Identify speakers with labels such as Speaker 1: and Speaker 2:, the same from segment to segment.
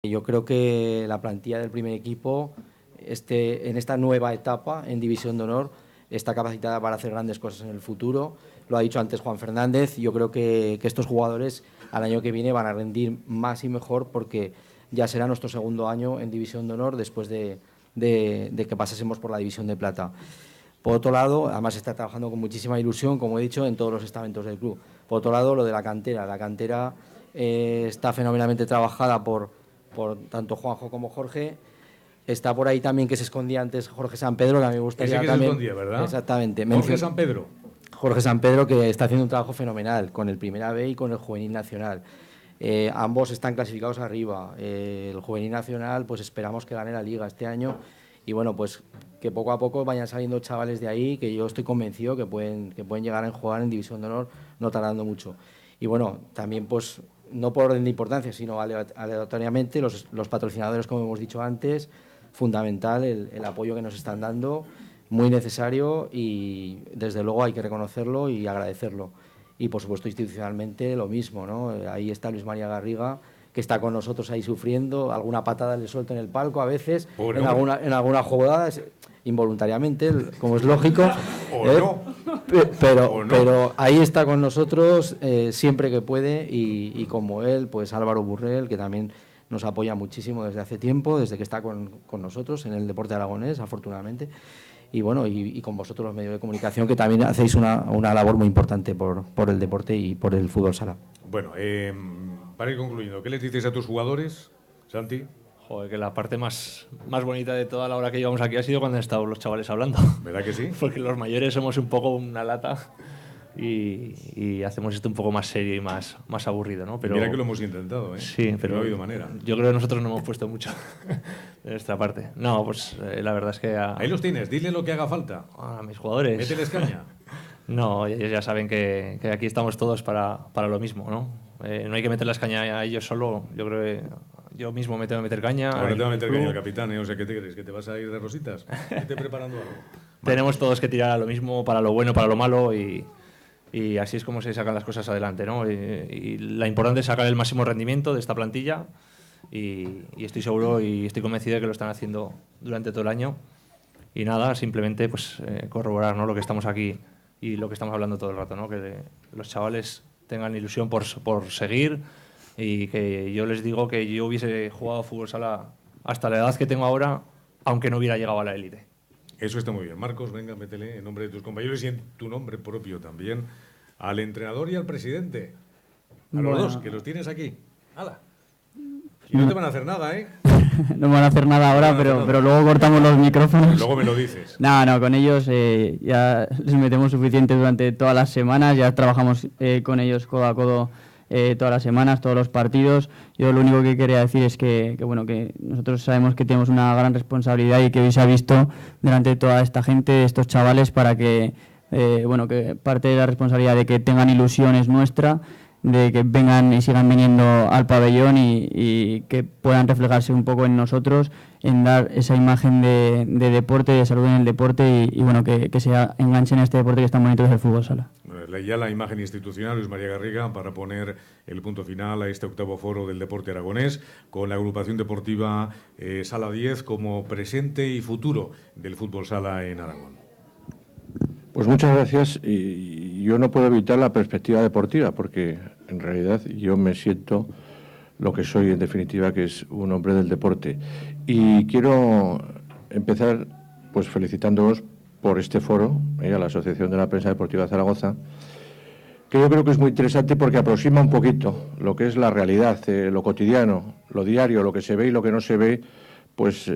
Speaker 1: Yo creo que la plantilla del primer equipo en esta nueva etapa en División de Honor está capacitada para hacer grandes cosas en el futuro. Lo ha dicho antes Juan Fernández. Yo creo que estos jugadores al año que viene van a rendir más y mejor porque ya será nuestro segundo año en División de Honor después de que pasásemos por la División de Plata. Por otro lado, además está trabajando con muchísima ilusión, como he dicho, en todos los estamentos del club. Por otro lado, lo de la cantera. La cantera está fenomenalmente trabajada por tanto Juanjo como Jorge. Está por ahí también, que se escondía antes, Jorge San Pedro, que a mí me gustaría
Speaker 2: Ese que
Speaker 1: también...
Speaker 2: se escondía, ¿verdad?
Speaker 1: Exactamente.
Speaker 2: Jorge San Pedro.
Speaker 1: Jorge San Pedro, que está haciendo un trabajo fenomenal con el Primera B y con el Juvenil Nacional. Ambos están clasificados arriba. El Juvenil Nacional, pues esperamos que gane la Liga este año. Y bueno, pues que poco a poco vayan saliendo chavales de ahí, que yo estoy convencido que pueden llegar a jugar en División de Honor no tardando mucho. Y bueno, también pues no por orden de importancia, sino aleatoriamente los patrocinadores, como hemos dicho antes, fundamental el apoyo que nos están dando, muy necesario y desde luego hay que reconocerlo y agradecerlo. Y por supuesto institucionalmente lo mismo, ¿no? Ahí está Luis María Garriga, que está con nosotros ahí sufriendo, alguna patada le suelto en el palco a veces, en alguna jugada, involuntariamente, como es lógico, pero ahí está con nosotros siempre que puede y como él, pues Álvaro Burrell, que también nos apoya muchísimo desde hace tiempo, desde que está con nosotros en el deporte aragonés, afortunadamente. Y bueno, y con vosotros los medios de comunicación, que también hacéis una labor muy importante por el deporte y por el fútbol sala.
Speaker 2: Bueno, para ir concluyendo, ¿qué les dices a tus jugadores, Santi?
Speaker 3: Joder, que la parte más bonita de toda la hora que llevamos aquí ha sido cuando han estado los chavales hablando.
Speaker 2: ¿Verdad que sí?
Speaker 3: Porque los mayores somos un poco una lata y hacemos esto un poco más serio y más aburrido, ¿no? Pero
Speaker 2: mira que lo hemos intentado, ¿eh?
Speaker 3: Sí, pero
Speaker 2: no ha habido manera.
Speaker 3: Yo creo que nosotros no hemos puesto mucho de nuestra parte. No, pues la verdad es que...
Speaker 2: Ahí los tienes, dile lo que haga falta.
Speaker 3: A mis jugadores.
Speaker 2: Mételes caña.
Speaker 3: No, ellos ya saben que aquí estamos todos para lo mismo, ¿no? No hay que meterles caña a ellos solo. Yo creo que yo mismo me tengo que meter caña.
Speaker 2: Ahora te va a meter caña el capitán, ¿eh? O sea, ¿qué te crees? ¿Que te vas a ir de rositas? ¿Esté preparando algo?
Speaker 3: Tenemos todos que tirar a lo mismo, para lo bueno, para lo malo y así es como se sacan las cosas adelante, ¿no? Y la importante es sacar el máximo rendimiento de esta plantilla y estoy seguro y estoy convencido de que lo están haciendo durante todo el año. Y nada, simplemente pues corroborar, ¿no?, lo que estamos aquí y lo que estamos hablando todo el rato, ¿no? Que los chavales tengan ilusión por seguir y que yo les digo que yo hubiese jugado fútbol sala hasta la edad que tengo ahora, aunque no hubiera llegado a la élite.
Speaker 2: Eso está muy bien. Marcos, venga, métele en nombre de tus compañeros y en tu nombre propio también al entrenador y al presidente. A los dos, que los tienes aquí. ¡Hala! Y no te van a hacer nada, ¿eh?
Speaker 4: No me van a hacer nada ahora, pero luego cortamos los micrófonos.
Speaker 2: Luego me lo dices.
Speaker 4: No, con ellos ya les metemos suficiente durante todas las semanas, ya trabajamos con ellos codo a codo todas las semanas, todos los partidos. Yo lo único que quería decir es que nosotros sabemos que tenemos una gran responsabilidad y que hoy se ha visto delante de toda esta gente, estos chavales, para que que parte de la responsabilidad de que tengan ilusión es nuestra, de que vengan y sigan viniendo al pabellón y que puedan reflejarse un poco en nosotros, en dar esa imagen de deporte, de salud en el deporte y que se enganchen a este deporte que es tan bonito, que es el fútbol sala.
Speaker 2: Ya la imagen institucional, Luis María Garriga, para poner el punto final a este octavo foro del deporte aragonés, con la agrupación deportiva Sala 10 como presente y futuro del fútbol sala en Aragón.
Speaker 5: Pues muchas gracias. Y yo no puedo evitar la perspectiva deportiva, porque en realidad yo me siento lo que soy, en definitiva, que es un hombre del deporte. Y quiero empezar pues felicitándoos por este foro, a la Asociación de la Prensa Deportiva de Zaragoza, que yo creo que es muy interesante porque aproxima un poquito lo que es la realidad, lo cotidiano, lo diario, lo que se ve y lo que no se ve, pues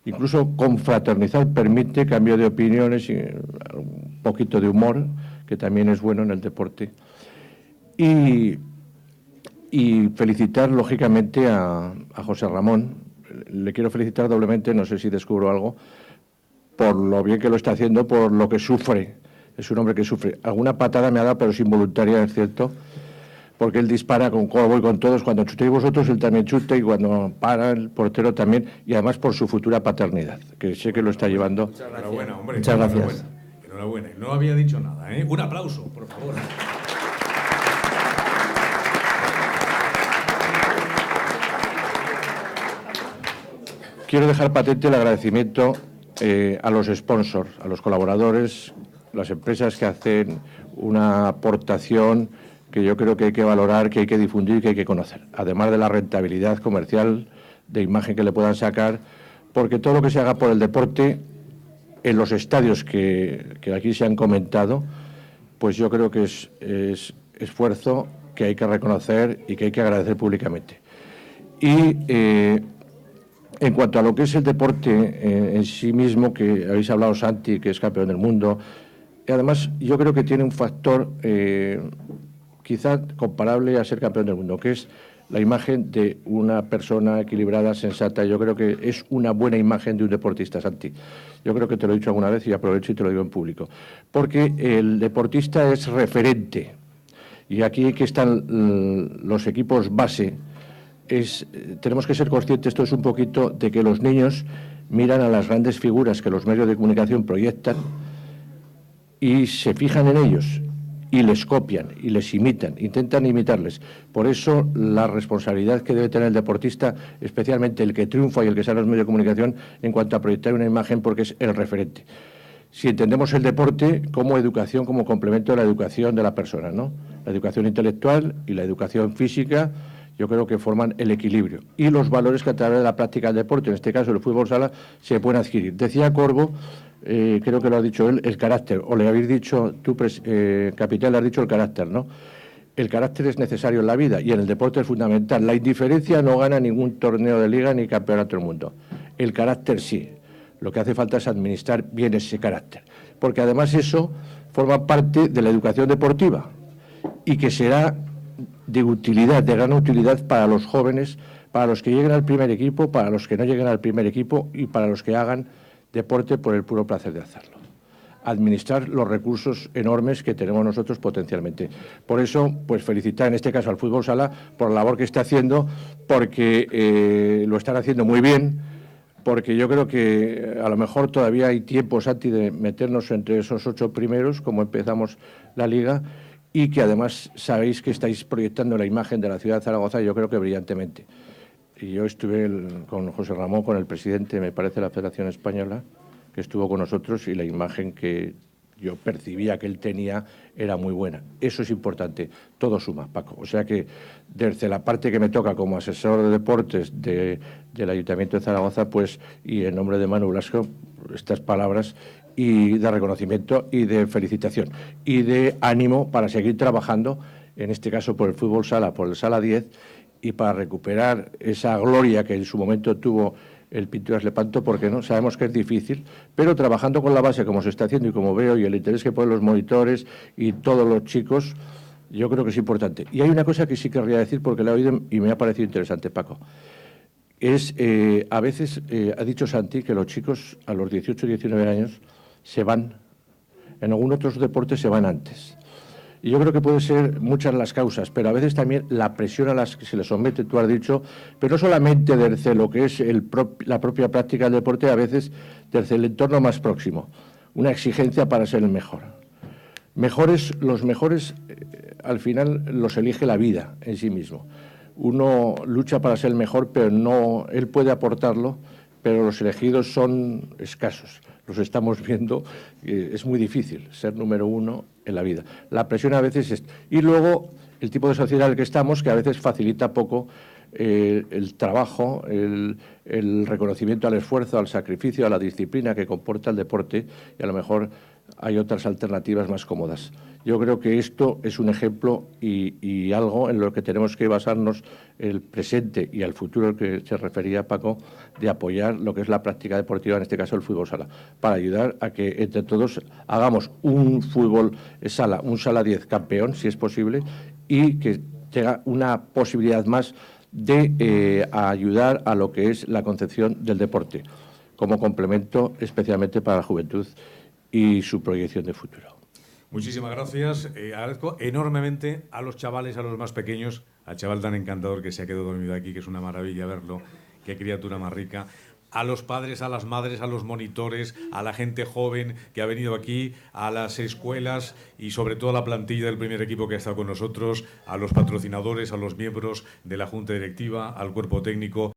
Speaker 5: incluso confraternizar permite cambio de opiniones y un poquito de humor, que también es bueno en el deporte. Y felicitar, lógicamente, a José Ramón. Le quiero felicitar doblemente, no sé si descubro algo, por lo bien que lo está haciendo, por lo que sufre. Es un hombre que sufre. Alguna patada me ha dado, pero es involuntaria, es cierto, porque él dispara con codo y con todos. Cuando chutéis vosotros, él también chute, y cuando para el portero también, y además por su futura paternidad, que sé que lo está llevando.
Speaker 2: Enhorabuena, hombre.
Speaker 5: Muchas gracias.
Speaker 2: Enhorabuena. No había dicho nada, ¿eh? Un aplauso, por favor.
Speaker 5: quiero dejar patente el agradecimiento a los sponsors, a los colaboradores, las empresas que hacen una aportación que yo creo que hay que valorar, que hay que difundir, que hay que conocer, además de la rentabilidad comercial, de imagen que le puedan sacar, porque todo lo que se haga por el deporte en los estadios que aquí se han comentado, pues yo creo que es esfuerzo que hay que reconocer y que hay que agradecer públicamente. Y en cuanto a lo que es el deporte en sí mismo, que habéis hablado, Santi, que es campeón del mundo, y además yo creo que tiene un factor quizá comparable a ser campeón del mundo, que es la imagen de una persona equilibrada, sensata. Yo creo que es una buena imagen de un deportista, Santi. Yo creo que te lo he dicho alguna vez y aprovecho y te lo digo en público. Porque el deportista es referente. Y aquí que están los equipos base, tenemos que ser conscientes, esto es un poquito, de que los niños miran a las grandes figuras que los medios de comunicación proyectan y se fijan en ellos y les copian y les imitan, intentan imitarles. Por eso la responsabilidad que debe tener el deportista, especialmente el que triunfa y el que sale a los medios de comunicación, en cuanto a proyectar una imagen, porque es el referente. Si entendemos el deporte como educación, como complemento de la educación de la persona, ¿no? La educación intelectual y la educación física, yo creo que forman el equilibrio. Y los valores que a través de la práctica del deporte, en este caso el fútbol sala, se pueden adquirir. Decía Corbo, creo que lo ha dicho él, el carácter, o le habéis dicho, tú, capitán, le has dicho el carácter, ¿no? El carácter es necesario en la vida y en el deporte es fundamental. La indiferencia no gana ningún torneo de liga ni campeonato del mundo. El carácter sí. Lo que hace falta es administrar bien ese carácter. Porque además eso forma parte de la educación deportiva y que será de utilidad, de gran utilidad para los jóvenes, para los que lleguen al primer equipo, para los que no lleguen al primer equipo y para los que hagan deporte por el puro placer de hacerlo. Administrar los recursos enormes que tenemos nosotros potencialmente. Por eso, pues felicitar en este caso al fútbol sala por la labor que está haciendo, porque lo están haciendo muy bien, porque yo creo que a lo mejor todavía hay tiempo, Santi, de meternos entre esos 8 primeros, como empezamos la liga, y que además sabéis que estáis proyectando la imagen de la ciudad de Zaragoza, yo creo que brillantemente. Y yo estuve con José Ramón, con el presidente, me parece, de la Federación Española, que estuvo con nosotros, y la imagen que yo percibía que él tenía era muy buena. Eso es importante, todo suma, Paco. O sea que desde la parte que me toca como asesor de deportes del Ayuntamiento de Zaragoza, pues, y en nombre de Manu Blasco, estas palabras y de reconocimiento y de felicitación y de ánimo para seguir trabajando, en este caso por el fútbol sala, por el Sala 10, y para recuperar esa gloria que en su momento tuvo el Pinturas Lepanto, porque no sabemos que es difícil, pero trabajando con la base como se está haciendo y como veo, y el interés que ponen los monitores y todos los chicos, yo creo que es importante. Y hay una cosa que sí querría decir, porque la he oído y me ha parecido interesante, Paco. Es, a veces, ha dicho Santi que los chicos a los 18 o 19 años se van, en algunos otros deportes se van antes. Y yo creo que pueden ser muchas las causas, pero a veces también la presión a las que se les somete, tú has dicho, pero no solamente desde lo que es la propia práctica del deporte, a veces desde el entorno más próximo, una exigencia para ser el mejor. Los mejores, al final los elige la vida en sí mismo. Uno lucha para ser el mejor, pero no, él puede aportarlo, pero los elegidos son escasos. Los estamos viendo, es muy difícil ser número 1 en la vida. La presión a veces es... Y luego el tipo de sociedad en el que estamos, que a veces facilita poco el trabajo, el reconocimiento al esfuerzo, al sacrificio, a la disciplina que comporta el deporte, y a lo mejor hay otras alternativas más cómodas. Yo creo que esto es un ejemplo y algo en lo que tenemos que basarnos el presente y al futuro al que se refería Paco, de apoyar lo que es la práctica deportiva, en este caso el fútbol sala, para ayudar a que entre todos hagamos un fútbol sala, un Sala 10 campeón, si es posible, y que tenga una posibilidad más de ayudar a lo que es la concepción del deporte, como complemento especialmente para la juventud y su proyección de futuro.
Speaker 2: Muchísimas gracias. Agradezco enormemente a los chavales, a los más pequeños, al chaval tan encantador que se ha quedado dormido aquí, que es una maravilla verlo, qué criatura más rica, a los padres, a las madres, a los monitores, a la gente joven que ha venido aquí, a las escuelas y sobre todo a la plantilla del primer equipo que ha estado con nosotros, a los patrocinadores, a los miembros de la Junta Directiva, al cuerpo técnico.